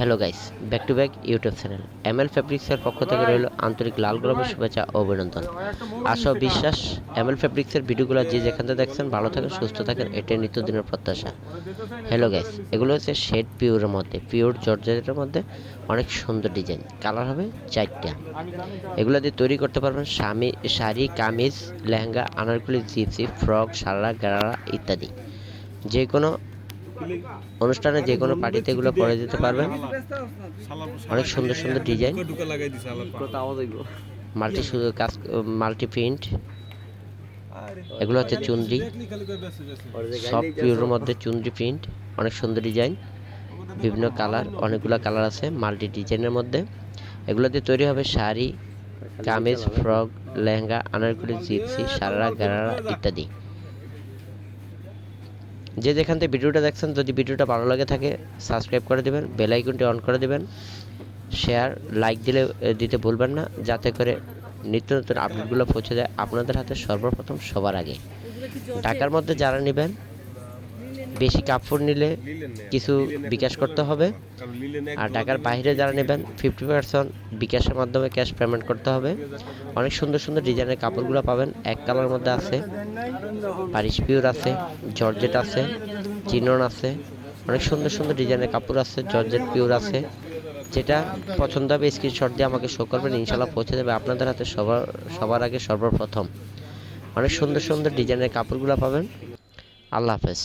Hello guys, back to back YouTube channel ML ফেব্রিক্সের পক্ষ থেকে রইল আন্তরিক লাল গোলাপের শুভেচ্ছা ও অভিনন্দন। আশা ও বিশ্বাস এমএল ফেব্রিক্সের ভিডিওগুলো যে যেখান থেকে দেখছেন ভালো থাকেন, সুস্থ থাকেন, এটাই নিত্যদিনের প্রত্যাশা। হ্যালো গাইস, এগুলো হচ্ছে শেড পিওরের মধ্যে, পিওর জর্জেটের মধ্যে অনেক সুন্দর ডিজাইন, কালার হবে 4টা। এগুলো দিয়ে তৈরি করতে পারবেন শাড়ি, কামিজ, লেহেঙ্গা, আনারকলি, জিপসি, ফ্রক, সারারা, গারারা ইত্যাদি। যে কোনো অনুষ্ঠানে যে কোনো পার্টিতে এগুলো পরে দিতে পারবেন। অনেক সুন্দর সুন্দর ডিজাইন, মাল্টি প্রিন্ট। এগুলো হচ্ছে চুনরি, সফট পিওরের মধ্যে চুনরি প্রিন্ট, অনেক সুন্দর ডিজাইন, বিভিন্ন কালার, অনেকগুলো কালার আছে মাল্টি ডিজাইনের মধ্যে। এগুলো দিয়ে তৈরি হবে শাড়ি, কামিজ, ফ্রক, লেহেঙ্গা, আনারকলি, জিপসি, সারারা, গারারা ইত্যাদি। যে যেখান থেকে ভিডিওটা দেখছেন, যদি ভিডিওটা ভালো লাগে থাকে সাবস্ক্রাইব করে দেবেন, বেল আইকনটি অন করে দেবেন, শেয়ার লাইক দিতে ভুলবেন না, যাতে করে নিত্য নতুন আপডেটগুলো পৌঁছে যায় আপনাদের হাতে সর্বপ্রথম সবার আগে। ঢাকার মধ্যে যারা নেবেন, বেশি কাপড় নিলে কিছু বিকাশ করতে হবে, আর ঢাকার বাইরে যারা নেবেন 50% বিকাশের মাধ্যমে ক্যাশ পেমেন্ট করতে হবে। অনেক সুন্দর সুন্দর ডিজাইনের কাপড়গুলো পাবেন। এক কালার মধ্যে আছে, পারিস পিওর আছে, জর্জেট আছে, চিনন আছে, অনেক সুন্দর সুন্দর ডিজাইনের কাপড় আছে, জর্জেট পিওর আছে। যেটা পছন্দ হবে স্ক্রিনশট দিয়ে আমাকে শো করবেন, ইনশাল্লাহ পৌঁছে দেবে আপনাদের হাতে সবার আগে সর্বপ্রথম। অনেক সুন্দর সুন্দর ডিজাইনের কাপড়গুলো পাবেন। আল্লাহ হাফেজ।